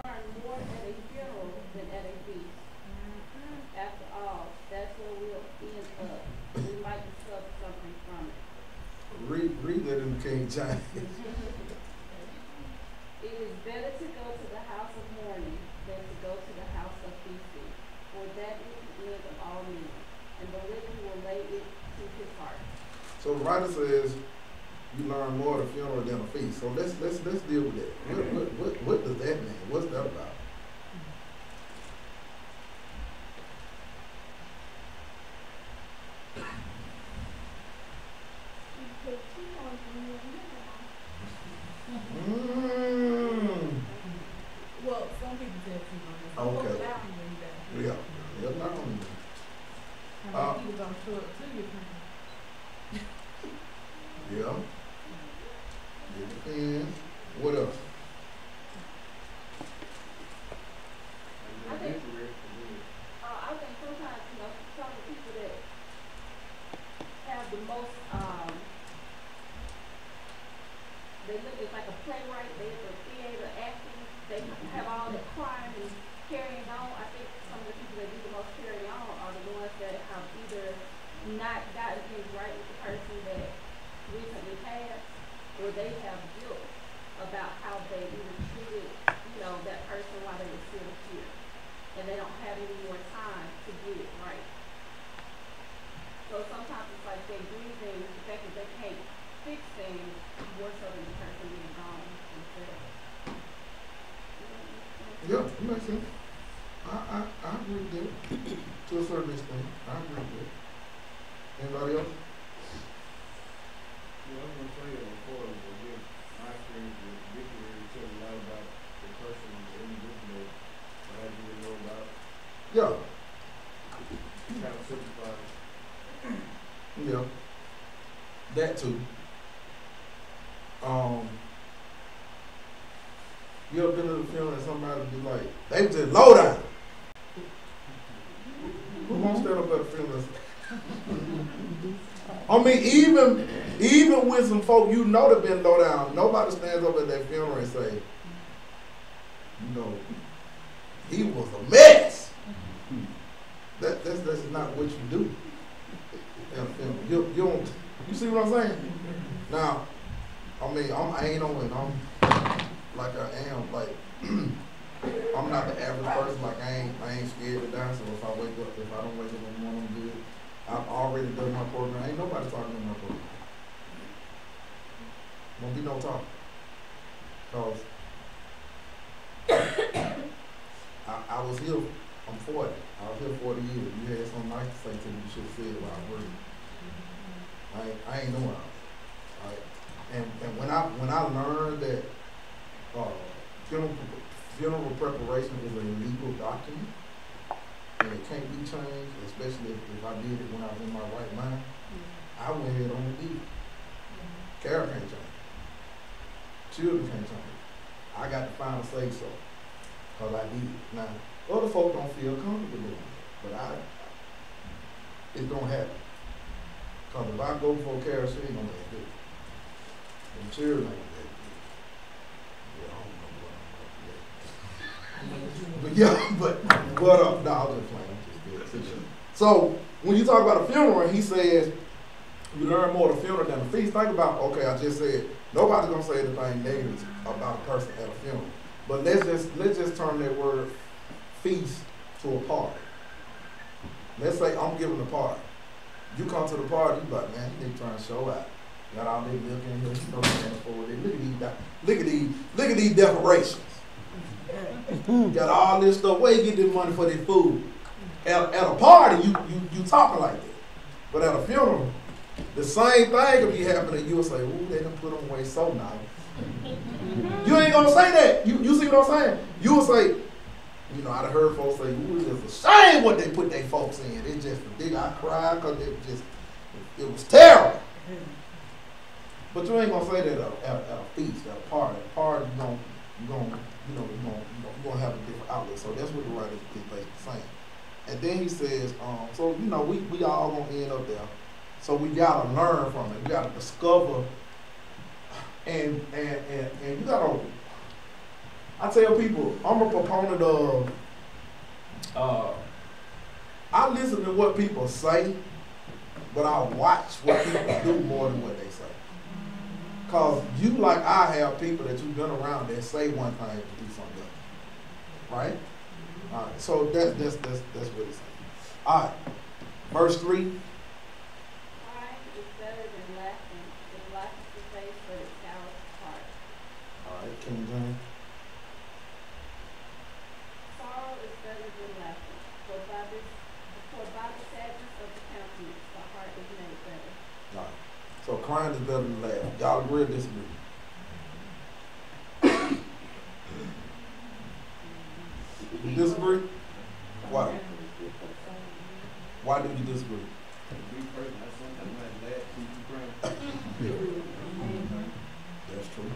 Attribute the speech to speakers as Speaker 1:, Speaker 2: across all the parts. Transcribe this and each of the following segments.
Speaker 1: learn more at a funeral than at a feast. After all, that's where we'll end up. We might discover something from it.
Speaker 2: Read that in the King James.
Speaker 1: It is better to go to the house of mourning than to go to the house of feasting, for that is the end of all men, and the living will lay it to his heart.
Speaker 2: So the writer says you learn more at a funeral than a feast. So let's deal with that. What does that mean? What's that about? Mm.
Speaker 3: Well, some people tell people.
Speaker 2: Okay.
Speaker 3: Yeah.
Speaker 2: Yeah. That's not gonna be.
Speaker 3: How many people gonna show up to you?
Speaker 2: Yeah. It depends. What else?
Speaker 1: I think, I think sometimes, some of the people that have the most, they look it's like a playwright, they're the theater acting, they have all that crying and carrying on. I think some of the people that do the most carrying on are the ones that have either not gotten things right with the person that recently passed, or they have guilt about how they even treated, that person while they were still here. And they don't have any more time to get it right. So sometimes it's like they grieving the fact that they can't fix things more so than the person being gone themselves.
Speaker 2: Yeah, it makes sense. I agree with that. To a certain extent. I agree with that. Anybody else?
Speaker 4: Yeah, I was gonna say before, again, my experience with dictionary tells a lot about the person, the individual, that you really know about.
Speaker 2: Yeah.
Speaker 4: Kind of simplifies.
Speaker 2: Yeah. That too. You ever been to the funeral and somebody be like, they was just low down. Who won't stand up at a funeral? I mean, even with some folk you know that been low down, nobody stands up at that funeral and say, he was a mess. That's not what you do at a funeral. You don't. You see what I'm saying? Now, I mean, I ain't on it. I'm like I am. Like I'm not the average person. Like I ain't scared to die. So if I don't wake up in the morning, I'm good. I've already done my program. Ain't nobody talking in my program. Won't be no talk. Cause I was here. I'm 40. I was here 40 years. You had something nice to say to me. You should have said it while I was working. I ain't knowing. Right? And when I learned that funeral preparation is a legal document and it can't be changed, especially if I did it when I was in my right mind, I went ahead on and did it. Carol can't change it. Children can't change it. I got to final say so, because I did it. Now, other folk don't feel comfortable doing it, but it's going to happen. Because if I go before Carol, she ain't going to let it do it. And children ain't going to let it do it. Yeah, I don't know what I'm going to do. But yeah, but what up? No, I'm just playing. So, when you talk about a funeral, he says, you learn more at a funeral than a feast. Think about, okay, I just said, nobody's going to say anything negative about a person at a funeral. But let's just turn that word feast to a party. Let's say I'm giving a party. You come to the party, you like, man, you trying to show out. Got all this milk in here, you know you can't afford it. Look at these decorations. Got all this stuff. Where you get this money for this food? At a party, you talking like that. But at a funeral, the same thing could be happening. You'll say, ooh, they done put them away so nice. You ain't gonna say that. You see what I'm saying? You will say, I done heard folks say, ooh, it's a shame what they put their folks in. It's just ridiculous. I cried because it was terrible. But you ain't gonna say that at a feast, at a party. At a party, you're gonna have a different outlet. So that's what the writer is basically saying. And then he says, so we all gonna end up there. So we gotta learn from it. We gotta discover, and you gotta I tell people, I'm a proponent of, I listen to what people say, but I watch what people do more than what they say. Cause you like I have people that you've been around that say one thing and do something else. Right? Alright, so that's what it's saying. Alright. Verse 3.
Speaker 1: Crying is better than laughing. It lightens the face, but it sours the heart.
Speaker 2: Alright, King James.
Speaker 1: Sorrow is better than laughing. For by the sadness of the countenance, the heart is made better.
Speaker 2: Alright. So crying is better than laughing. Y'all agree or disagree? You disagree? Why? Why do you disagree?
Speaker 4: Me personally, I sometimes might laugh, see you crying.
Speaker 2: That's true.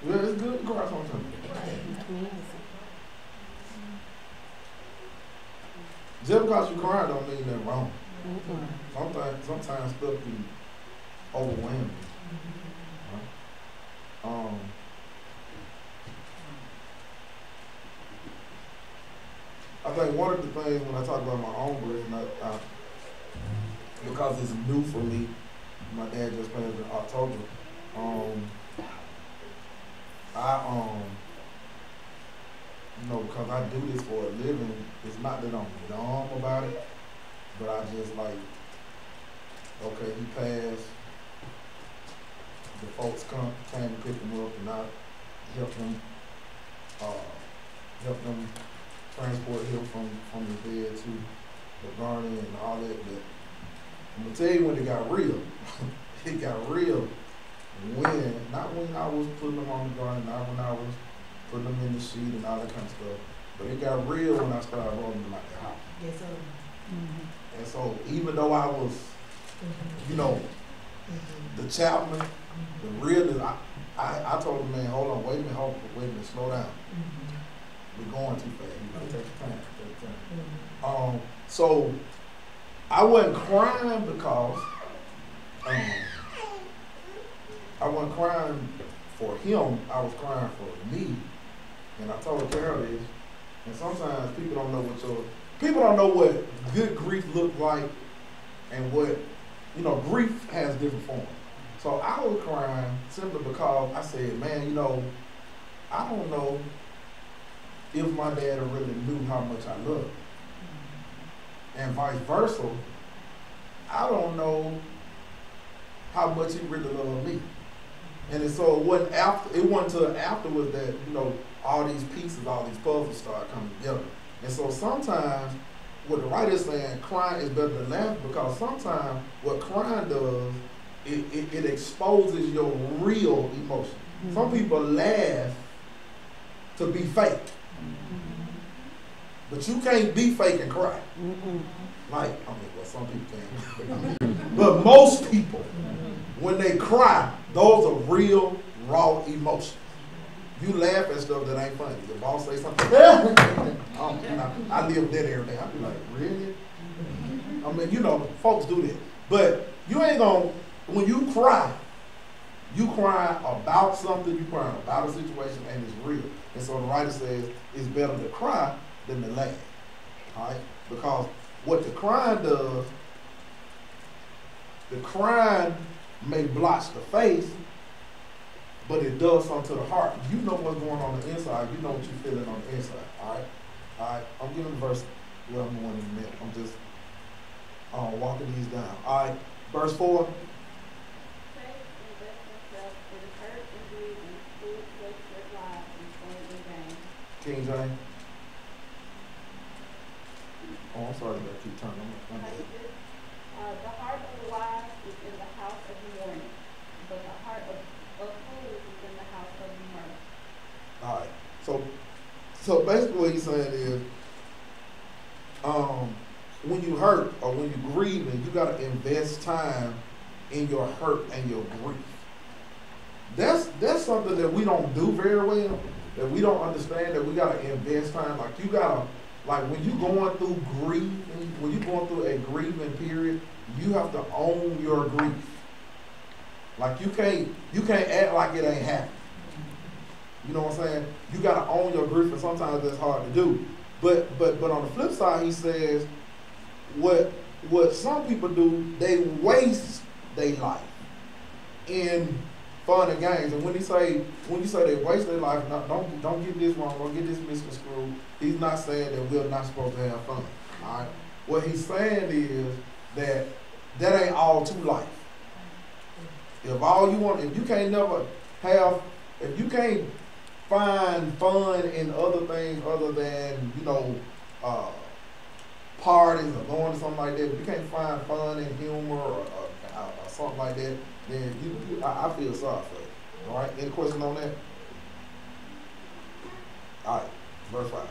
Speaker 2: Yeah, it's good to cry sometimes. Just because you cry don't mean nothing wrong. Sometimes stuff can overwhelm you. Right? I think one of the things when I talk about my own birth, because it's new for me, my dad just passed in October. Because I do this for a living, it's not that I'm dumb about it, but I just like, okay, he passed. The folks came and picked him up, and I helped them transport him from the bed to the garden and all that. But I'm gonna tell you when it got real. It got real not when I was putting them on the garden, not when I was putting them in the sheet and all that kind of stuff. But it got real when I started rolling them out the house.
Speaker 3: Yes, sir.
Speaker 2: And so even though I was, the chaplain, the realist, I told the man, hold on, wait a minute, slow down. We're going too fast. You gotta take your time. So I wasn't crying because I wasn't crying for him. I was crying for me. And I told Carol this. And sometimes people don't know what good grief looks like, and what grief has different forms. So I was crying simply because I said, man, I don't know if my dad really knew how much I loved him. And vice versa, I don't know how much he really loved me. And so it wasn't until afterwards that, all these pieces, all these puzzles start coming together. And so sometimes what the writer is saying, crying is better than laughing, because sometimes what crying does, it exposes your real emotion. Some people laugh to be fake. But you can't be fake and cry. Some people can. But most people, when they cry, those are real, raw emotions. You laugh at stuff that ain't funny. The boss say something, I live with that every day. I be like, really? Folks do that. But you ain't gonna, when you cry about something, you crying about a situation, and it's real. And so the writer says it's better to cry than to laugh. All right? Because what the crying does, the crying may blotch the face, but it does something to the heart. You know what's going on the inside. You know what you're feeling on the inside. All right? I'm giving the verse where I'm going in a minute. I'm just walking these down. All right, verse 4. King James. Oh, I'm sorry, I keep turning.
Speaker 1: The heart of the wise is in the house of the mourning, but the heart of fools is in the house of the mirth.
Speaker 2: All right. So basically what he's saying is, when you hurt or when you're grieving, you got to invest time in your hurt and your grief. That's something that we don't do very well, that we don't understand, that we got to invest time. When you're going through grief, when you're going through a grieving period, you have to own your grief. You can't act like it ain't happening. You know what I'm saying? You gotta own your grief, and sometimes that's hard to do. But on the flip side, he says, what some people do, they waste their life in fun and games. And when you say they waste their life, don't get this wrong, don't get this misconstrued. He's not saying that we're not supposed to have fun. All right. What he's saying is that ain't all to life. If all you want, if you can't find fun in other things other than, parties or going to something like that, if you can't find fun and humor or something like that, then I feel sorry for you. All right? Any questions on that? All right, verse 5.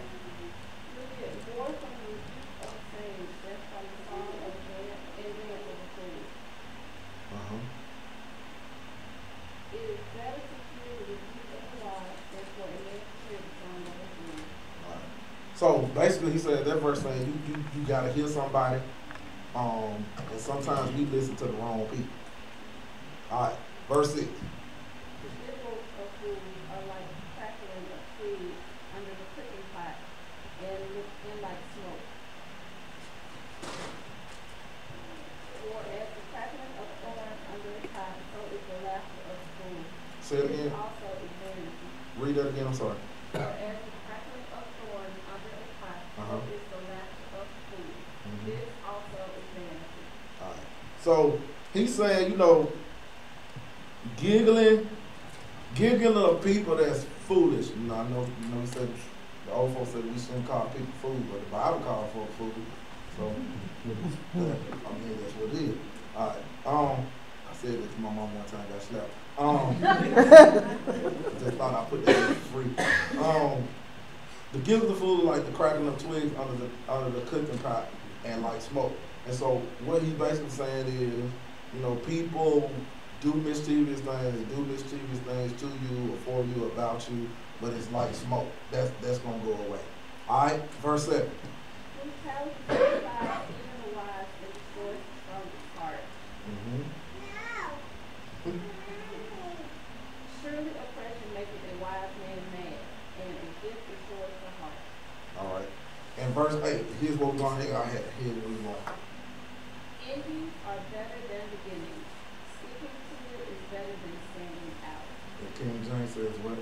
Speaker 2: So basically, he said that verse saying you gotta hear somebody, and sometimes we listen to the wrong people. All right, verse 6. Say it again. Read that again. I'm sorry. So he's saying, giggling of people that's foolish. I know he said the old folks said we shouldn't call people foolish, but the Bible calls folks foolish. So that's what it is. All right. I said this to my mom one time, got slapped. Just thought I put that in free. The giggles of fool like the cracking of twigs under the cooking pot and like smoke. And so what he's basically saying is, people do mischievous things, they do mischievous things to you or for you, about you, but it's like smoke. That's gonna go away. All right, verse 7.
Speaker 1: Surely oppression maketh a wise man mad, and a gift restores the heart.
Speaker 2: All right. And verse 8, here's what we're going to hang our head. Here's what we're going.
Speaker 1: Envies are better than beginnings. Sticking to it is better than standing out.
Speaker 2: And King James says what?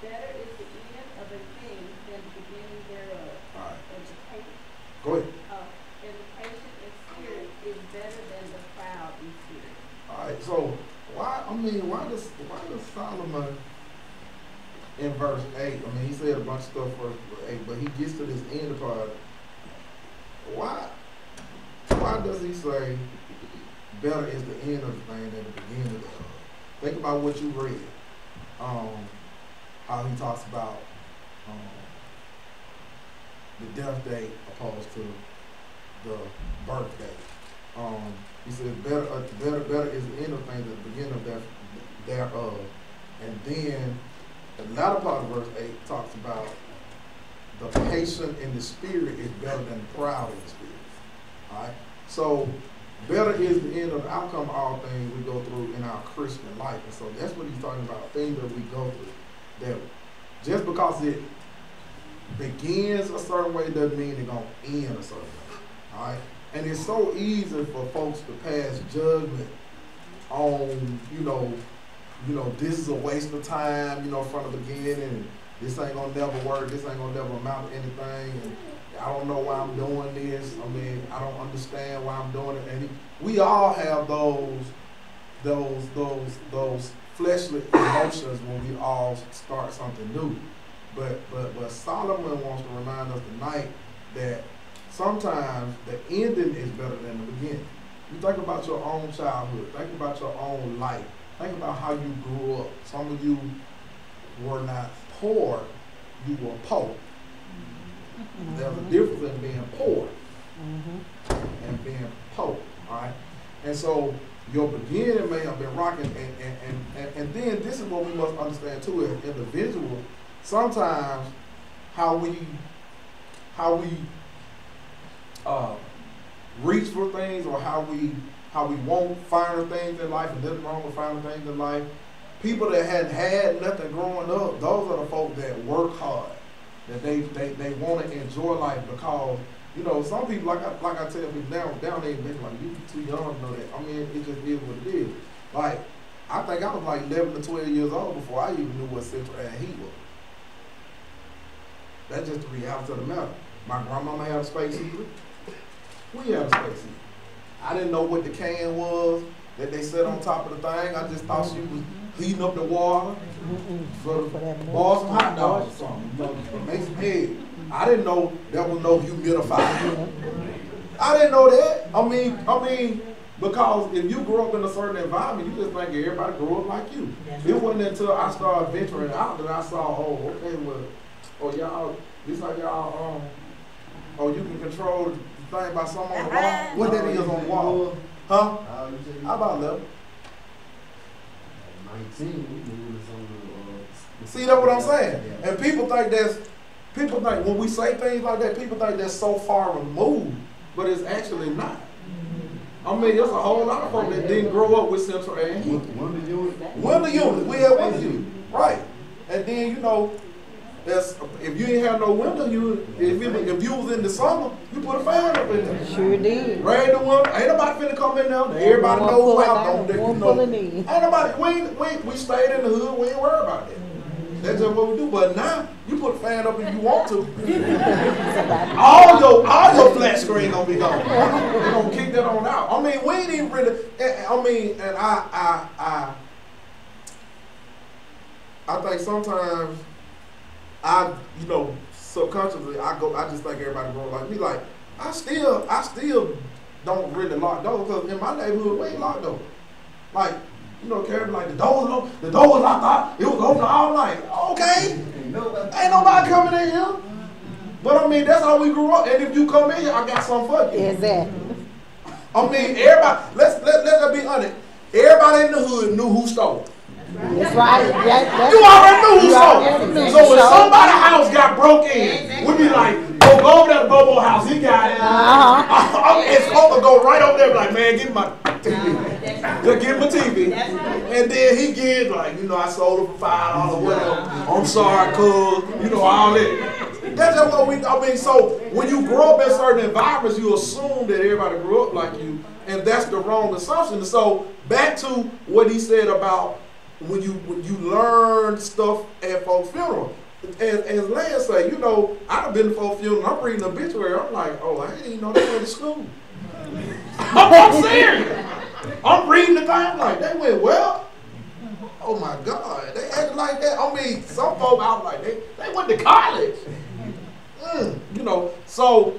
Speaker 1: Better is the end of a thing than the beginning thereof.
Speaker 2: All right. Go ahead.
Speaker 1: Education in spirit is better than the proud in spirit.
Speaker 2: All right. So why does Solomon in verse 8? He said a bunch of stuff for 8, but he gets to this end part. Why does he say better is the end of the thing than the beginning of it? Think about what you read. How he talks about the death date opposed to the birthday. He says better is the end of things than the beginning of thereof. And then the latter part of verse 8 talks about the patient in the spirit is better than the proud in the spirit. All right? So better is the end of the outcome of all things we go through in our Christian life. And so that's what he's talking about, things that we go through. That just because it begins a certain way doesn't mean it's going to end a certain way. All right? And it's so easy for folks to pass judgment on, this is a waste of time, from the beginning, and this ain't gonna never work, this ain't gonna never amount to anything, and I don't know why I'm doing this, I don't understand why I'm doing it. And we all have those fleshly emotions when we all start something new. But Solomon wants to remind us tonight that sometimes the ending is better than the beginning. You think about your own childhood. Think about your own life. Think about how you grew up. Some of you were not poor, you were poor. There's a difference in being poor and being poor, all right? And so your beginning may have been rocking, and then this is what we must understand too as individuals. Sometimes how we reach for things, or how we want finer things in life, and nothing wrong with finer things in life, people that hadn't had nothing growing up, those are the folks that work hard, that they want to enjoy life because, you know, some people, like I tell people down there, like, you too young to know that. I mean, it just is what it is. Like, I think I was like 11 to 12 years old before I even knew what central air heat was. That's just the reality of the matter. My grandmama had a space heater. We had a space heater. I didn't know what the can was that they set on top of the thing. I just thought she was heating up the water for boil some hot dogs or something. You know, make some eggs. I didn't know there was no humidifier. I didn't know that. I mean, because if you grew up in a certain environment, you just think everybody grew up like you. It wasn't until I started venturing out that I saw, oh, okay, well, oh y'all, this how y'all, oh, you can control the thing by something on the wall. What that is on the wall? Huh? How about 11?
Speaker 4: 19, we moved to some
Speaker 2: See, that's what I'm saying. And people think when we say things like that, people think that's so far removed, but it's actually not. I mean, there's a whole lot of folks that didn't grow up with central air and heat.
Speaker 4: window unit.
Speaker 2: Window unit. We had window unit. Right. And then, you know, if you ain't have no window unit, if you was in the summer, you put a fan up in there.
Speaker 5: Sure did.
Speaker 2: Rain the window. Ain't nobody finna come in there. Everybody knows who out there. You know. Ain't nobody, we stayed in the hood. We ain't worried about that. That's just what we do. But now, you put a fan up if you want to. all your flat screen gonna be gone. They're gonna kick that on out. I mean, we ain't even really, and I think sometimes you know, subconsciously, I just think everybody grow like me. Like, I still don't really lock doors, because in my neighborhood, we ain't locked doors. Like, you know, Karen, like, the door was locked out. It was open all night. Okay. Ain't nobody coming in here. But I mean, that's how we grew up. And if you come in here, I got something for you.
Speaker 5: Exactly.
Speaker 2: I mean, everybody, let's be honest. Everybody in the hood knew who stole.
Speaker 5: That's right.
Speaker 2: You already knew who stole. So when somebody's house got broke in, we be like, go over there to Bobo house. He got it. It's supposed to go right over there, like, man, give me my TV. Just give him a TV. And then he gives, like, you know, I sold it for $5 or whatever. I'm sorry, cuz. You know, all that. That's just what I mean, so when you grow up in certain environments, you assume that everybody grew up like you, and that's the wrong assumption. So back to what he said about when you learn stuff at folks' funeral. As Lance say, you know, I've been to folks' funeral, I'm reading the obituary, I'm like, oh, I didn't even know they went to school. I'm serious. I'm reading the thing, I'm like, they went well? Oh my God, they acted like that. I mean, some folks out like they went to college. You know, so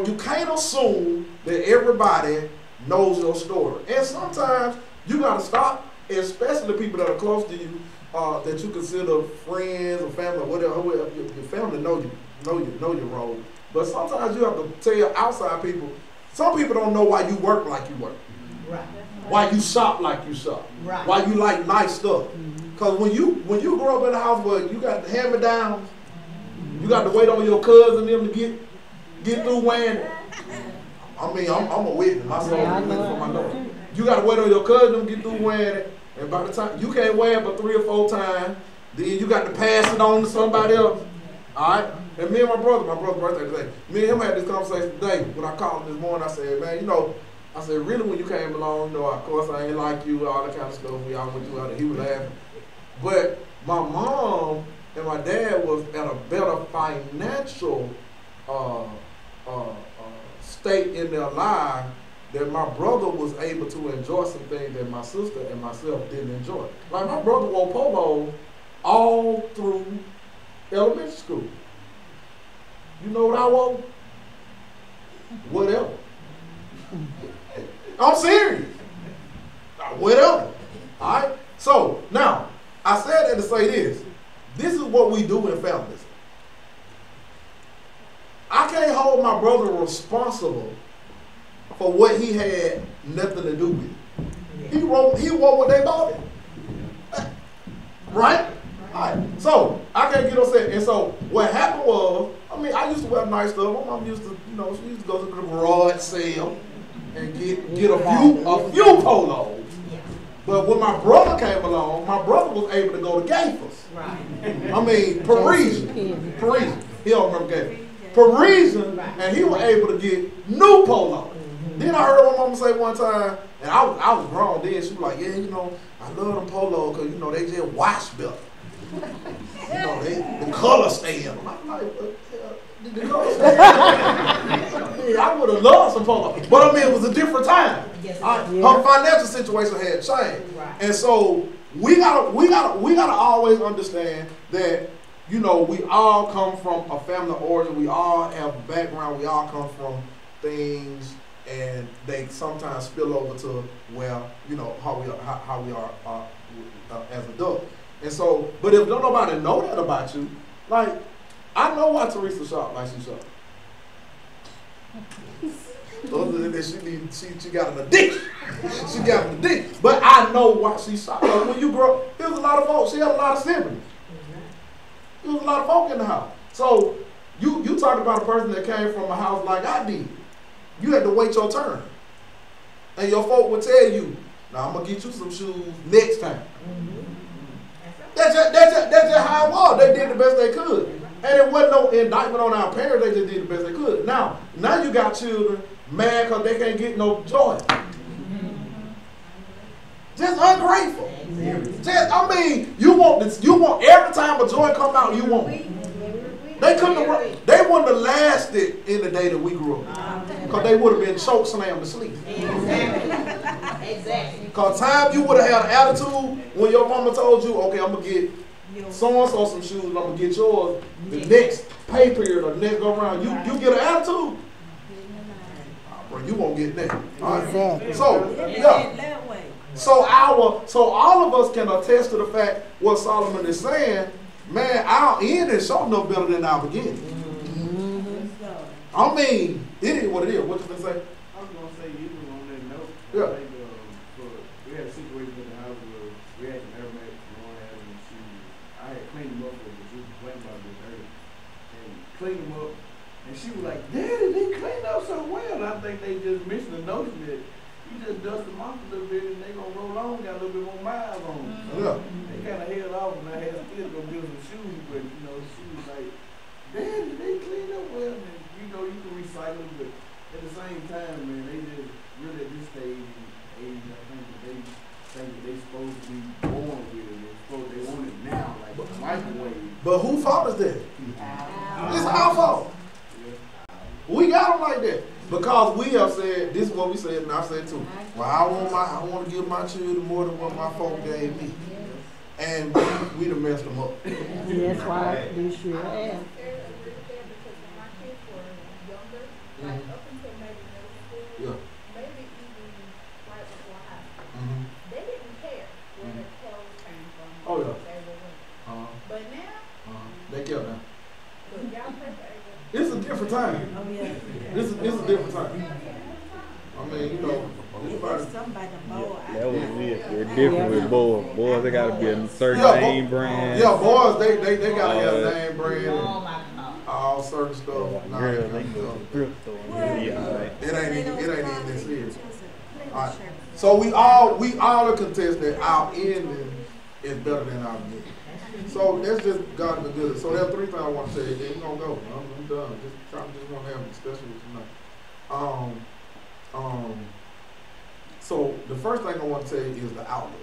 Speaker 2: you can't assume that everybody knows your story. And sometimes you gotta stop, especially the people that are close to you, that you consider friends or family or whatever. Your family know your role. But sometimes you have to tell outside people. Some people don't know why you work like you work.
Speaker 3: Right.
Speaker 2: Why you shop like you shop.
Speaker 3: Right.
Speaker 2: Why you like nice stuff. Because when you grow up in a house where you got the hand-me-downs, you got to wait on your cousin them to get through wearing it. I mean, I'm a witness. My son is a witness for my daughter. You got to wait on your cousin to get through wearing it. And by the time, you can't wear it but 3 or 4 times. Then you got to pass it on to somebody else. All right? And me and my brother's birthday today. Me and him had this conversation today. When I called him this morning, I said, man, you know, I said, really, when you came along, you know, of course, I ain't like you, all that kind of stuff. We all went through it. He was laughing. But my mom and my dad was at a better financial state in their life that my brother was able to enjoy some things that my sister and myself didn't enjoy. Like, my brother wore polos all through elementary school. You know what I wore? Whatever. I'm serious. Whatever. All right? So, now, I said that to say this. This is what we do in families. I can't hold my brother responsible for what he had nothing to do with. He wrote what they bought him. Right? All right. So, I can't get upset. And so, what happened was, I mean, I used to wear nice stuff. My mom used to, you know, she used to go to the garage sale and get a few polos. But when my brother came along, my brother was able to go to Gafers.
Speaker 3: Right.
Speaker 2: I mean, Parisian. Parisian. He don't remember Gafers. Parisian, and he was able to get new polo. Then I heard my mama say one time, and I was grown then, she was like, yeah, you know, I love them polo because, you know, they just wash better. You know, the color stay in them. I'm like, the color stay in them? I would have loved some polo. But I mean, it was a different time. Her financial situation had changed.
Speaker 3: Right.
Speaker 2: And so we gotta always understand that, you know, we all come from a family of origin. We all have a background. We all come from things, and they sometimes spill over to, well, you know, how we are as adults. And so, but if don't nobody know that about you, like, I know why Teresa shop like she shop. Other than that, she got an addiction. She got an addiction. But I know why she shop. Like when you grow up, there was a lot of folks. She had a lot of siblings. There was a lot of folk in the house. So you talk about a person that came from a house like I did. You had to wait your turn. And your folk would tell you, now I'm going to get you some shoes next time. That's just how it was. They did the best they could. And it wasn't no indictment on our parents. They just did the best they could. Now you got children mad because they can't get no joy. Just ungrateful. Just, I mean, you want every time a joy come out, you want it. They wouldn't have lasted in the day that we grew up. Because they would have been choke slammed to sleep.
Speaker 3: Exactly.
Speaker 2: Because time you would have had an attitude when your mama told you, okay, I'm going to get so-and-so some shoes, and I'm going to get yours the next pay period or the next go around. You get an attitude, bro, you won't get that. All right? So, yeah. So all of us can attest to the fact what Solomon is saying. Man, our end is sure enough better than our beginning. I mean, it is what it is. What you gonna say?
Speaker 4: I was gonna say, even on that note,
Speaker 2: Yeah.
Speaker 4: like, we had a situation in the house where we had some aromatic going out and I had cleaned them up with the juice plant about this early, and cleaned them up, and she was like, "Daddy, they cleaned up so well." And I think they just missed the notion that you just dust them off a little bit and they gonna roll on, got a little bit more miles on them. So
Speaker 2: Yeah.
Speaker 4: they kind of held off, and I had still go build some shoes, but you know, she was like, "Daddy, they cleaned up well." And, you know, you can recycle, but at the same time, man, they just really at this stage, age, I think that they think that they supposed to be born with it. They want it now, like a microwave.
Speaker 2: But who fault is that? It's our fault.
Speaker 4: Yeah.
Speaker 2: We got them like that. Because we have said, this is what we said, and I said too. Well, I want to give my children more than what my folk gave me. And we done messed them up.
Speaker 5: That's why we should have.
Speaker 1: Like up until maybe middle school,
Speaker 2: Yeah.
Speaker 1: maybe even right before high school,
Speaker 2: Mm-hmm.
Speaker 1: they didn't care where their clothes came from.
Speaker 2: Oh, yeah.
Speaker 1: What they were wearing. But now,
Speaker 2: They kept them.
Speaker 1: look, y'all pay for everything.
Speaker 2: It's a different time.
Speaker 3: Oh, yeah.
Speaker 2: It's a different time. I mean, you know, everybody.
Speaker 6: That was it. They're different with boys. Boys, they gotta be a certain
Speaker 2: Yeah,
Speaker 6: name brand.
Speaker 2: Yeah, boys, they gotta have a name brand and
Speaker 3: Oh, my God.
Speaker 2: all certain stuff. Nah,
Speaker 6: Girls, they go to the thrift store and be alright.
Speaker 2: it ain't even this serious. All right. So we all are contest that our ending is better than our beginning. So that's just God the good. So there are three things I want to say. Then we're gonna go. I'm done. I'm just gonna have a discussion with you tonight. So the first thing I want to say is the outlook.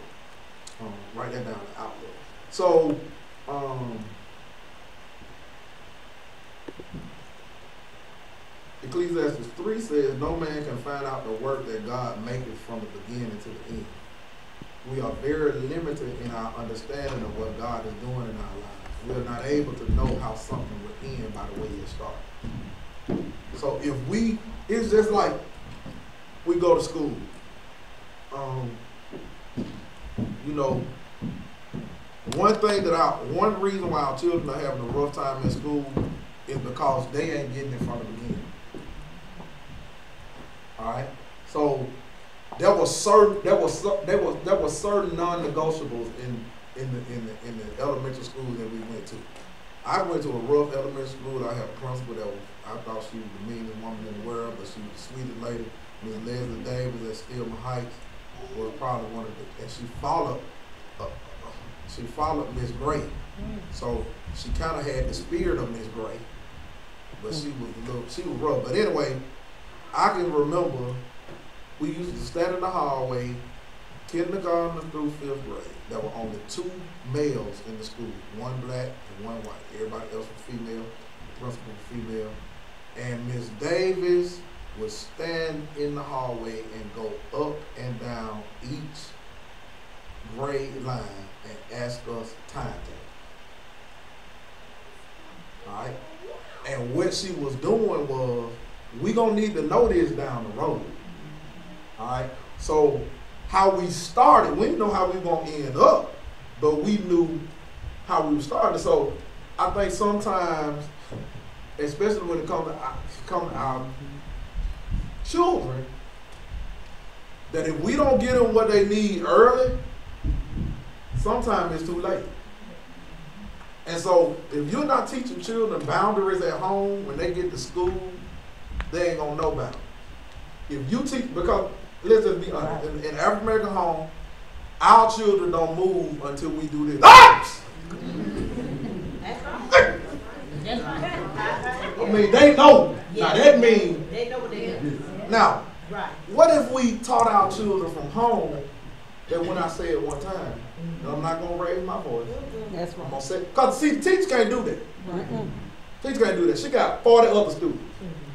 Speaker 2: Write that down, the outlook. So Ecclesiastes 3 says, no man can find out the work that God maketh from the beginning to the end. We are very limited in our understanding of what God is doing in our lives. We are not able to know how something will end by the way it started. So it's just like we go to school. You know, one reason why our children are having a rough time in school is because they ain't getting it from the beginning. All right. So there was certain non-negotiables in the elementary school that we went to. I went to a rough elementary school. I had a principal I thought she was the meanest woman in the world, but she was the sweetest lady. Ms. Leslie Davis at Stillman Heights. was probably one of the, and she followed Miss Gray. So she kind of had the spirit of Miss Gray, but she was rough. But anyway, I can remember we used to stand in the hallway, kindergarten through 5th grade. There were only 2 males in the school, 1 black and 1 white. Everybody else was female. The principal was female. And Miss Davis would stand in the hallway and go up and down each grade line and ask us time tables. Alright? And what she was doing was, we gonna need to know this down the road. Alright? So how we started, we didn't know how we gonna end up, but we knew how we started. So I think sometimes, especially when it comes to our children, that if we don't get them what they need early, sometimes it's too late. And so if you're not teaching children boundaries at home when they get to school, they ain't gonna know boundaries. If you teach, because let's just be honest, in African American home, our children don't move until we do this. Ah!
Speaker 7: That's right. That's right.
Speaker 2: I mean, they know.
Speaker 7: Yeah.
Speaker 2: Now that means,
Speaker 7: They know what they do.
Speaker 2: now,
Speaker 7: Right.
Speaker 2: what if we taught our children from home that when I say it one time, I'm not gonna raise my voice.
Speaker 5: That's
Speaker 2: I'm
Speaker 5: right.
Speaker 2: gonna say, cause see, the teacher can't do that.
Speaker 5: Mm-mm.
Speaker 2: Teacher can't do that. She got 40 other students,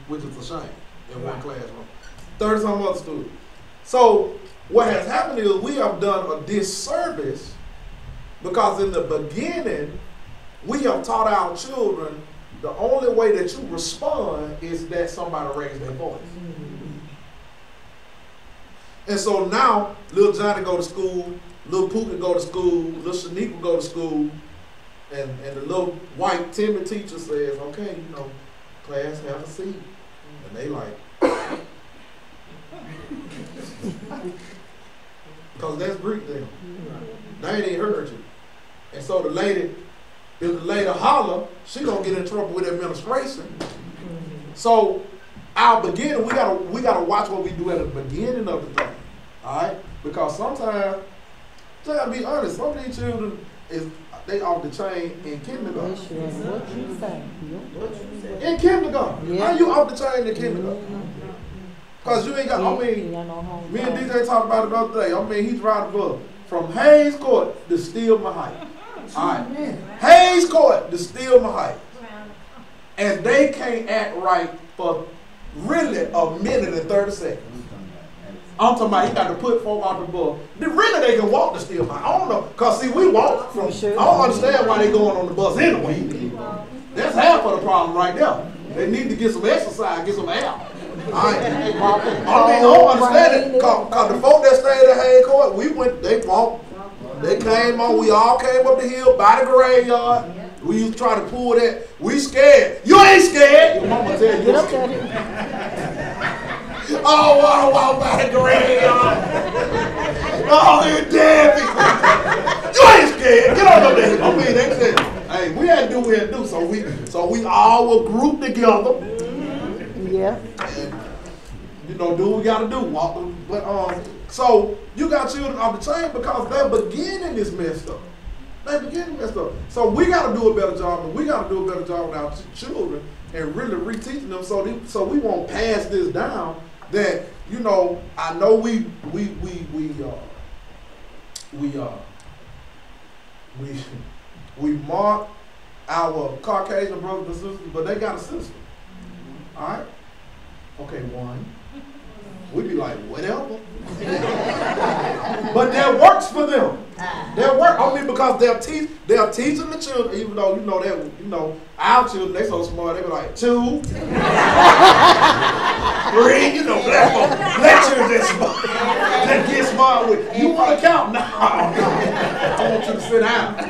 Speaker 2: which is a shame in one classroom. 30 some other students. So what has happened is we have done a disservice because in the beginning we have taught our children the only way that you respond is that somebody raised their voice. And so now little Johnny go to school, little Pookie go to school, little Shaniqua go to school, and the little white timid teacher says, okay, you know, class have a seat. And they like, because that's Greek them. They ain't heard you. And so the lady, if the lady holler, she gonna get in trouble with administration. So our beginning, we gotta watch what we do at the beginning of the thing. Alright? Because sometimes, just gotta be honest, some of these children they off the chain in kindergarten.
Speaker 5: That's right. What you say?
Speaker 2: In kindergarten.
Speaker 5: Yeah.
Speaker 2: How you off the chain in kindergarten? Because you ain't got, I mean, me and DJ talked about it the other day. I mean, he's riding the bus from Hayes Court to Stillman Heights. All right. Hayes Court to Stillman Heights. And they can't act right for really a minute and 30 seconds. I'm talking about he got to put folk out the bus. Really, they can walk to Stillman Heights. I don't know. Because, see, we walk from, I don't understand why they going on the bus anyway. That's half of the problem right there. They need to get some exercise, get some air. I don't understand it. Cause the folk that stayed at Hayes Court, we went, they walked, they came on, we all came up the hill by the graveyard. We used to try to pull that. We scared. You ain't scared. Your mama tell you.
Speaker 5: Get up there.
Speaker 2: Oh, I walk by the graveyard. Oh, you damn it. You ain't scared. Get on up there. I mean, they said, hey, we had to do what we had to do. So we all were grouped together.
Speaker 5: Yeah.
Speaker 2: And, you know, do what we gotta do. Walk them. But so you got children off the chain because their beginning is messed up. Their beginning messed up. So we gotta do a better job, and we gotta do a better job with our children and really reteaching them so we won't pass this down. That, you know, I know we mark our Caucasian brothers and sisters, but they got a system. All right. Okay, one. We be like, whatever. But that works for them. That work. I mean, because they're teaching the children, even though our children, they so smart, they be like 2, 3, black children that smart. That get smart with. You want to count? No. I want you to sit down. All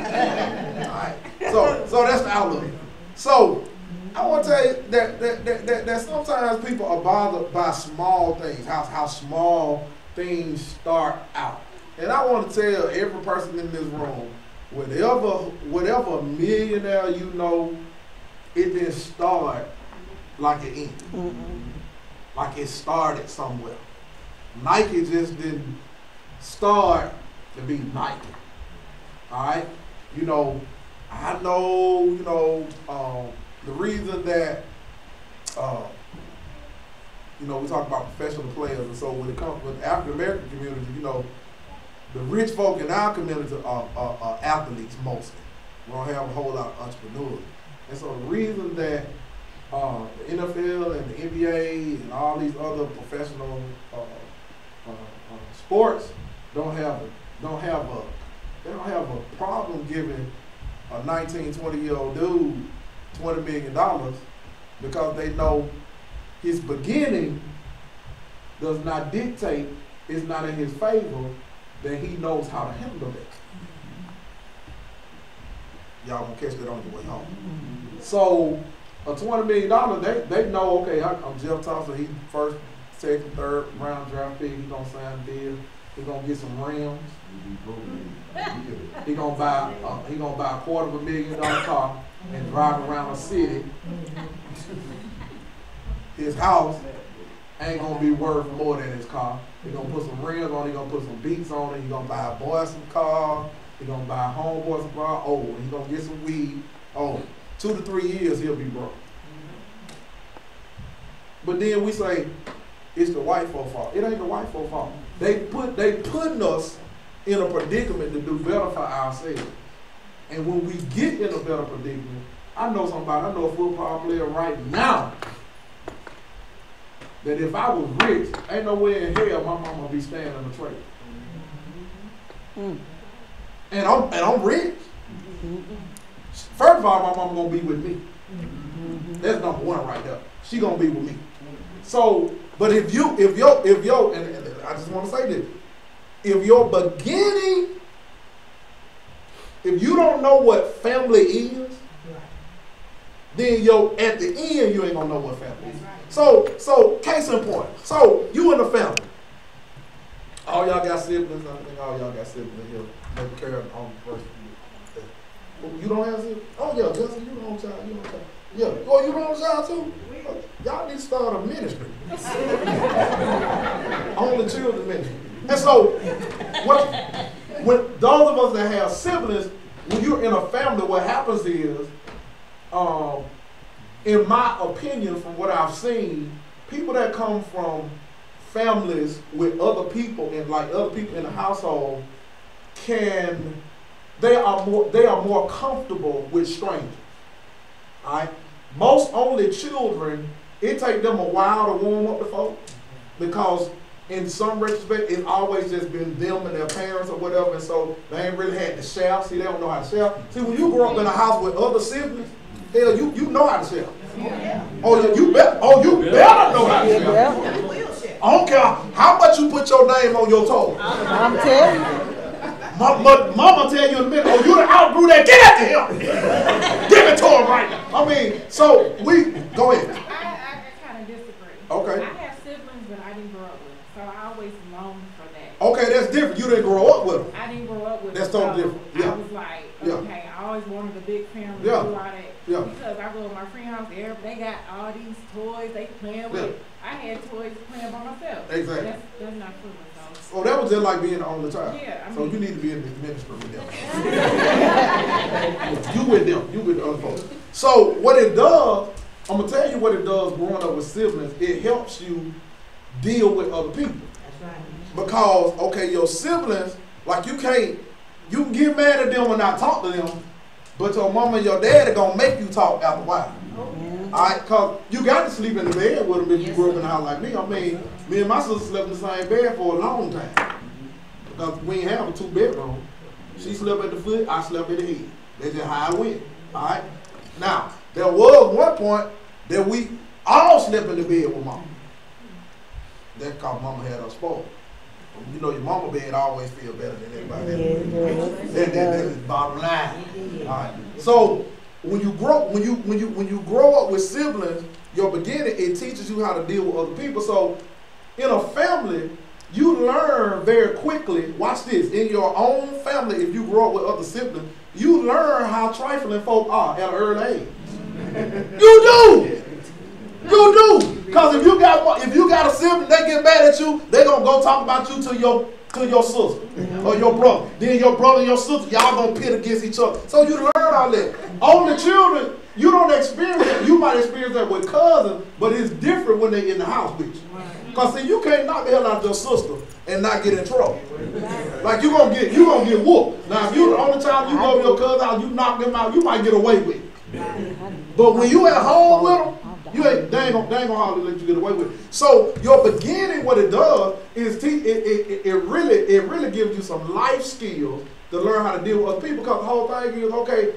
Speaker 2: right. So that's the outlook. So I want to tell you that sometimes people are bothered by small things, how small things start out. And I want to tell every person in this room, whatever millionaire you know, it didn't start like it ended. Mm-hmm. Like it started somewhere. Nike just didn't start to be Nike. All right, you know, I know, you know, the reason that, you know, we talk about professional players, and so when it comes to the African American community, you know, the rich folk in our community are athletes mostly. We don't have a whole lot of entrepreneurs, and so the reason that the NFL and the NBA and all these other professional sports don't have a problem giving a 19, 20-year-old dude $20 million, because they know his beginning does not dictate, it's not in his favor, that he knows how to handle it. Y'all gonna catch that on your way home. So a $20 million, they know, okay, I'm Jeff Thompson, he first, second, third round draft pick, he gonna sign a deal, he gonna get some rims, he gonna buy a $250,000 car and drive around the city. His house ain't gonna be worth more than his car. He gonna put some rims on it, he gonna put some beats on it, he gonna buy a boy some car, he gonna buy a homeboy some car, he gonna get some weed. 2 to 3 years he'll be broke. But then we say, it's the white folks' fault. It ain't the white folks' fault. They putting us in a predicament to do better for ourselves. And when we get in a better predicament, I know a football player right now, that if I was rich, ain't no way in hell my mama be staying in the trailer. And I'm rich. First of all, my mama gonna be with me. That's number one right there. She gonna be with me. So, but if you, and I just want to say this, if your beginning, if you don't know what family is, then at the end you ain't gonna know what family is. So case in point. So you in the family. All y'all got siblings. I think all y'all got siblings here. Take care of on the first. You don't have siblings? Oh yeah, Justin, you don't child. You don't child. Yeah. Oh, you don't child too? Y'all need to start a ministry. Only children ministry. And so, when those of us that have siblings, when you're in a family, what happens is, in my opinion, from what I've seen, people that come from families with other people and like other people in the household they are more comfortable with strangers. All right? Most only children, it takes them a while to warm up to folk, because in some retrospect, it's always just been them and their parents or whatever, and so they ain't really had to shout. See, they don't know how to shout. See, when you grow up in a house with other siblings, hell, you know how to shout.
Speaker 7: Yeah.
Speaker 2: You better know how to shout. I don't care how much you put your name on your toe.
Speaker 5: I'm telling you.
Speaker 2: Mama tell you in a minute, you done outgrew that, get after him. Give it to him right now. I mean, so go ahead.
Speaker 3: I kind of disagree.
Speaker 2: Okay.
Speaker 3: I have siblings, but I didn't grow up with them, so I always longed for that.
Speaker 2: Okay, that's different. You didn't grow up with them.
Speaker 3: I didn't grow up with
Speaker 2: That's
Speaker 3: them.
Speaker 2: totally different. Yeah.
Speaker 3: I was like, okay, I always wanted a big family,
Speaker 2: Yeah.
Speaker 3: do all that.
Speaker 2: Yeah.
Speaker 3: Because I go to my friend's house, they got all these toys they playing with.
Speaker 2: Yeah.
Speaker 3: I had toys playing by myself.
Speaker 2: Exactly.
Speaker 3: That's not true, though.
Speaker 2: Oh, that was just like being the only child.
Speaker 3: Yeah, I
Speaker 2: So
Speaker 3: mean,
Speaker 2: you need to be in the ministry with them. You with them. You with the other folks. So what it does, I'm going to tell you what it does growing up with siblings. It helps you deal with other people.
Speaker 7: That's right.
Speaker 2: Because, okay, your siblings, like you can get mad at them when I talk to them, but your mama and your dad are going to make you talk after a while. All right, because you got to sleep in the bed with them if you grew up in a house like me. I mean, me and my sister slept in the same bed for a long time. Because we didn't have a 2-bedroom. She slept at the foot, I slept at the head. That's just how I went. All right? Now, there was one point that we all slept in the bed with mama. That's because mama had us spoiled. You know, your mama bed always feel better than everybody else. That's the bottom line. All right. So when you grow up with siblings, your beginning, it teaches you how to deal with other people. So in a family, you learn very quickly, watch this, in your own family, if you grow up with other siblings, you learn how trifling folk are at an early age. You do! You do! Because if you got a sibling, they get mad at you, they're going to go talk about you to to your sister or your brother. Then your brother and your sister, y'all gonna pit against each other. So you learn all that. Only children, you don't experience it. You might experience that with cousins, but it's different when they're in the house with you. Because see, you can't knock the hell out of your sister and not get in trouble. Like you gonna get whooped. Now if you the only time you go to your cousin house, you knock them out, you might get away with it. But when you at home with them, they ain't gonna hardly let you get away with it. So your beginning, what it does is it really gives you some life skills to learn how to deal with other people. Because the whole thing is, okay,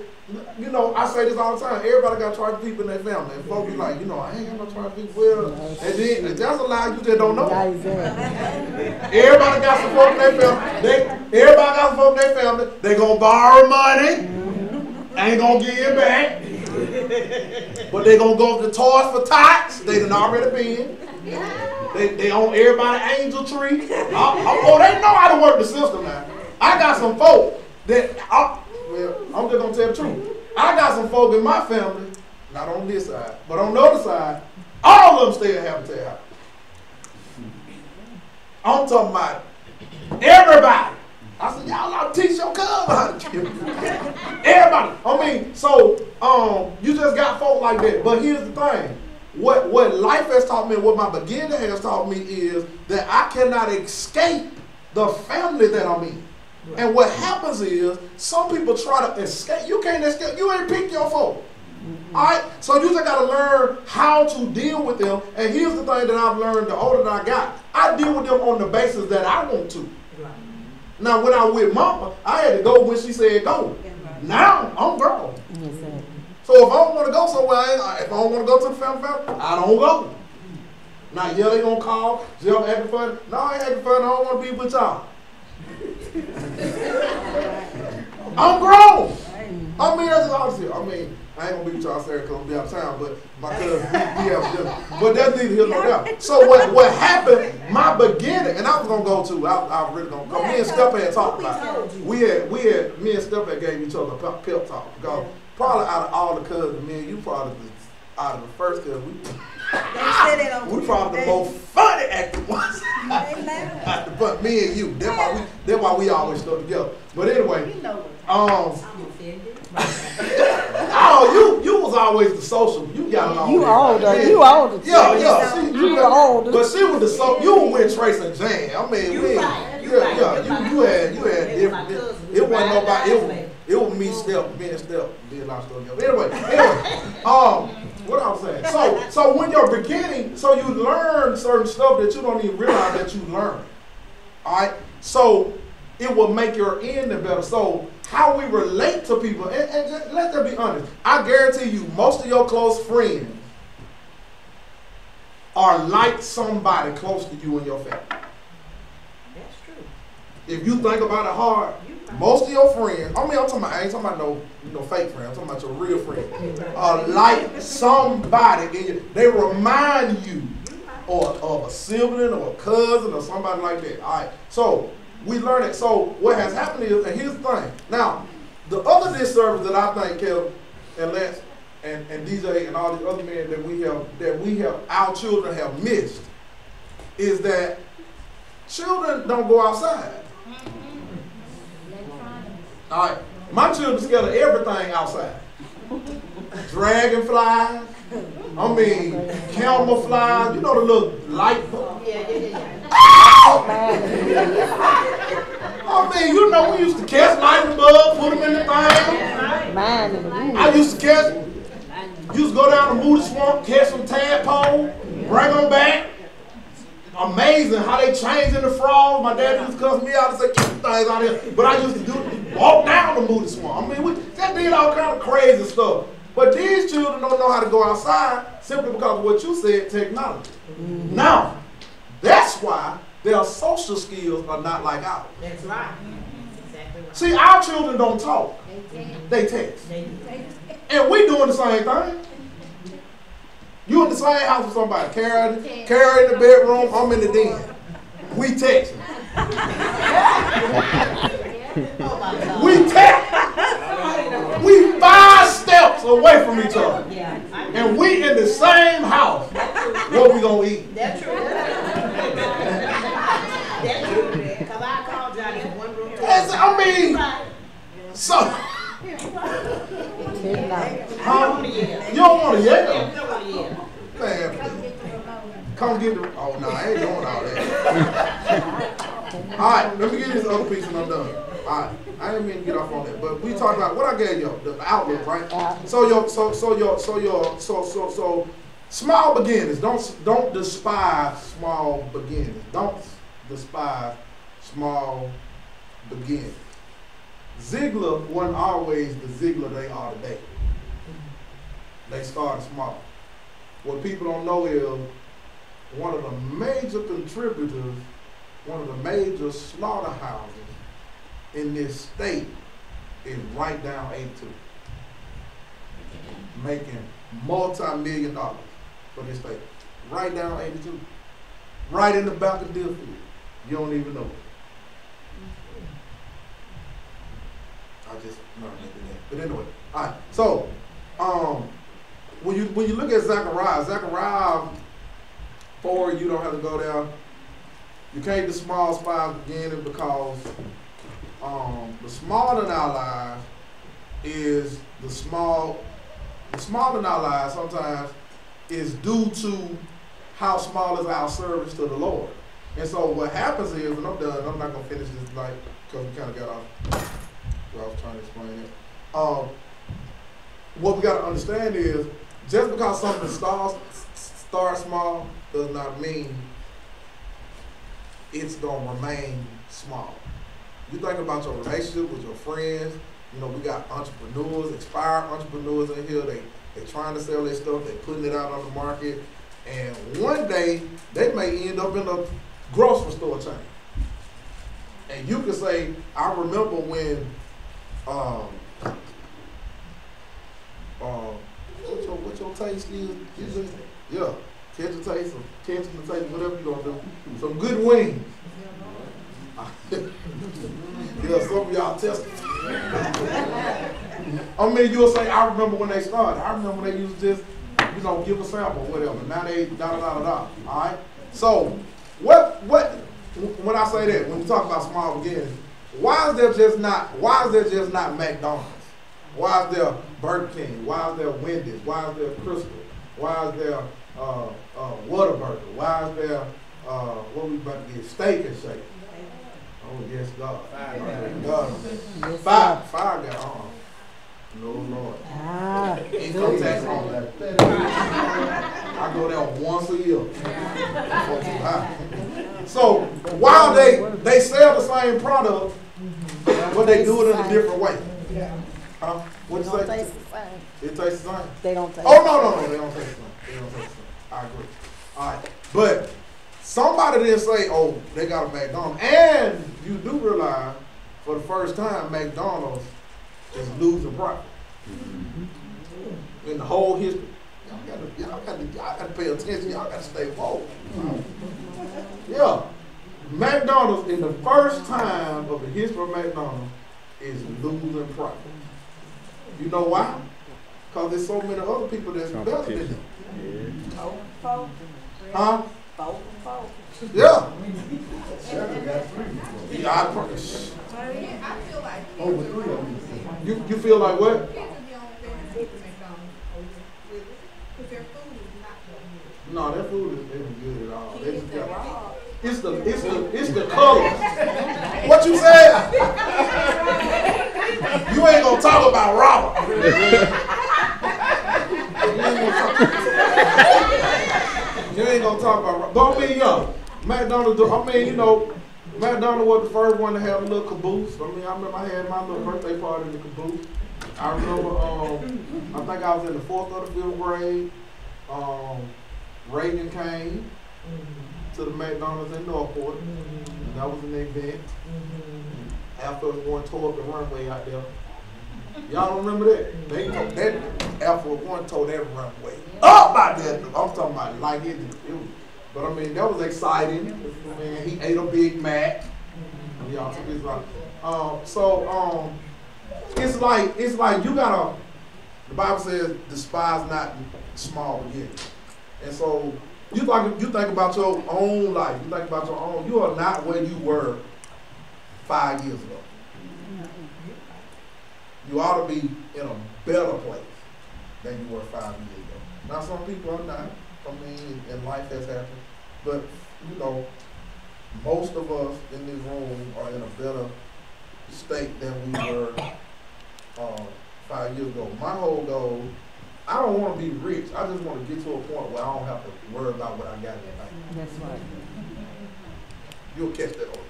Speaker 2: you know, I say this all the time. Everybody got tribal people in their family, and folks be like, you know, I ain't got no tribal people. Well, and then that's a lie. You just don't know. Everybody got some folks in their family. Everybody got some folks in their family. They gonna borrow money, ain't gonna give it back. But they gonna go to the Toys for Tots. They done already been. They own everybody angel tree. Oh, they know how to work the system now. I got some folk that, well, I'm just gonna tell the truth. I got some folk in my family, not on this side, but on the other side, all of them stay at Habitat House. I'm talking about everybody. I said, y'all ought to teach your cousin how to kill. Everybody. I mean, so you just got folk like that. But here's the thing. What life has taught me and what my beginning has taught me is that I cannot escape the family that I'm in. Right. And what happens is some people try to escape. You can't escape. You ain't pick your folk. All right? So you just got to learn how to deal with them. And here's the thing that I've learned the older that I got. I deal with them on the basis that I want to. Now, when I was with Mama, I had to go when she said go. Now, I'm grown. So if I don't want to go somewhere, if I don't want to go to the family, I don't go. Now, yeah, they going to call. Jeff acting funny. No, I ain't acting funny. I don't want to be with y'all. I'm grown. I mean, that's obviously. I mean, I ain't gonna be with y'all Saturday because I'm gonna be out of town, but my cousin, we have dinner. But that's neither here nor there. So what happened, my beginning, and I was gonna go to, I really gonna go. Me and Steph had talked about it. Me and Steph had gave each other a pep talk. Because probably out of all the cousins, me and you probably out of the first cousin, we probably the most funny acting ones. But me and you, that's why we always stuck together. But anyway, oh, you was always the social. You got it all. You older. Yeah. See, you older. But she was the social. You were with Trace and Jan. I mean, you had different. It wasn't nobody. It was me, Steph, did a lot of stuff together. Anyway, what I was saying. So when you're beginning, so you learn certain stuff that you don't even realize that you learn. All right. So it will make your ending better. So how we relate to people, and just let them be honest. I guarantee you, most of your close friends are like somebody close to you in your family.
Speaker 7: That's true.
Speaker 2: If you think about it hard, most of your friends, I ain't talking about no fake friends, I'm talking about your real friends, are like somebody in you. They remind you of a sibling or a cousin or somebody like that. All right, so we learn it. So what has happened is, and here's the thing. Now, the other disservice that I think Kev and Lance and DJ and all the other men that we have, our children have missed, is that children don't go outside. All right, my children scared of everything outside. Dragonflies, camouflage, you know the little light bulb. You know, we used to catch lightning bugs, put them in the thing. I used to go down to Moody Swamp, catch some tadpoles, bring them back. Amazing how they changing the frogs. My dad used to cuss me out and say, keep things out here. But I used to walk down the Moody Swamp. We just did all kind of crazy stuff. But these children don't know how to go outside simply because of what you said, technology. Now, that's why their social skills are not like ours.
Speaker 7: That's right. Exactly right.
Speaker 2: See, our children don't talk. They text. And we doing the same thing. You in the same house with somebody. Carrie in the bedroom, I'm in the den. We texting. We text. We 5 steps away from each other. And we in the same house. What we gonna eat?
Speaker 7: That's true. That's true. Because I
Speaker 2: I mean, so,
Speaker 5: Midnight.
Speaker 2: huh? You don't want to yell? Man, come get the, oh no, I ain't doing all that. All right, let me get this other piece and I'm done. All right, I didn't mean to get off on that, but we talked about what I gave you, the outlook, right? So small beginnings. Don't despise small beginnings. Don't despise small beginnings. Ziegler wasn't always the Ziegler they are today. They started small. What people don't know is one of the major contributors, one of the major slaughterhouses in this state is right down 82. Making multi-million dollars for this state. Right down 82. Right in the back of Deerfield. You don't even know it. I just learned that. But anyway, all right. So, when you look at Zechariah 4, you don't have to go there. You can't despise small beginning because the small in our lives is the small in our lives sometimes is due to how small is our service to the Lord. And so what happens is, and I'm done, I'm not going to finish this tonight because we kind of got off where I was trying to explain it. What we got to understand is just because something starts small does not mean it's going to remain small. You think about your relationship with your friends. You know, we got entrepreneurs, expired entrepreneurs in here. They trying to sell their stuff. They putting it out on the market. And one day, they may end up in a grocery store chain. And you can say, I remember when, what your taste is? Yeah, catching the taste, whatever you gonna do. Some good wings. Yeah, some of y'all tested. I mean, you'll say, I remember when they started. I remember when they used to just, give a sample or whatever. Now they All right? So, when I say that, when you talk about small beginnings, why is there just not McDonald's? Why is there Burger King? Why is there Wendy's? Why is there Crystal? Why is there Whataburger? Why is there what we about to get? Steak and Shake. Oh yes, God. Five got on. No Lord. Income tax on that. I go there once a year. So while they sell the same product, but they do it in a different way. Huh? What you say?
Speaker 5: Taste the same.
Speaker 2: It tastes the same.
Speaker 5: They don't taste.
Speaker 2: Oh no, they don't taste the same. I agree. All right, but somebody didn't say, "Oh, they got a McDonald's," and you do realize, for the first time, McDonald's is losing profit in the whole history. Y'all got to pay attention. Y'all got to stay woke. Yeah, McDonald's in the first time of the history of McDonald's is losing profit. You know why? Because there's so many other people that's better than them. Huh? Yeah. Yeah, I promise.
Speaker 4: Over 3 of them.
Speaker 2: You feel like what? No, their food isn't good at all. They just got, it's the colors. What you said? You ain't gonna talk about Robert. You ain't gonna talk about Robert. But I mean, McDonald's. McDonald's was the first one to have a little caboose. I remember I had my little birthday party in the caboose. I remember, I think I was in the 4th or the 5th grade. Reagan came to the McDonald's in Northport, and that was an event. After us going toward the runway out there. Y'all remember that? They told that Air Force One towed that runway up out there. I'm talking about like it. But I mean, that was exciting. I mean, he ate a Big Mac. Y'all took his right. It's like you gotta. The Bible says, "Despise not small beginnings." And so you think about your own life. You think about your own. You are not where you were 5 years ago. you ought to be in a better place than you were 5 years ago. Now, some people are not. I mean, and life has happened. But, you know, most of us in this room are in a better state than we were 5 years ago. My whole goal, I don't want to be rich. I just want to get to a point where I don't have to worry about what I got in the bank.
Speaker 5: That's right.
Speaker 2: You'll catch that on.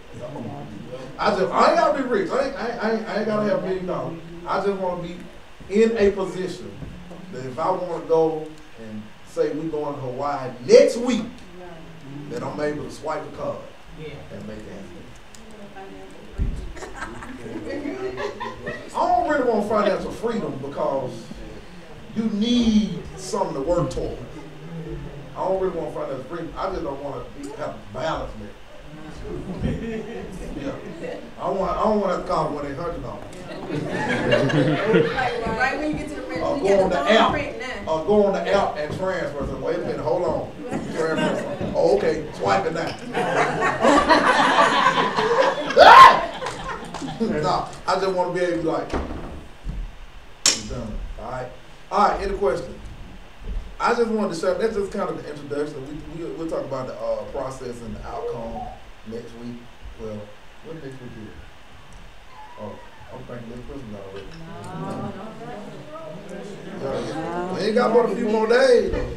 Speaker 2: I ain't gotta be rich. I ain't gotta have $1 million. I just want to be in a position that if I want to go and say we going to Hawaii next week, that I'm able to swipe the card and make it happen. I don't really want financial freedom because you need something to work toward. I don't really want financial freedom. I just don't want to have balance there. Yeah. I don't want to have to call $1-800.
Speaker 3: Right when you get to the register,
Speaker 2: Go
Speaker 3: you get
Speaker 2: on
Speaker 3: the
Speaker 2: the
Speaker 3: phone
Speaker 2: app.
Speaker 3: print now.
Speaker 2: Go on the app and transfer. So, wait a minute, hold on. Transfer. Oh, okay, swipe it now. No, I just want to be able to be like, I'm done. All right, any question? I just wanted to share, that's just kind of the introduction. We'll talk about the process and the outcome next week. Well, what next week is? Oh, I'm thinking next Christmas already. We ain't got but a few more days though.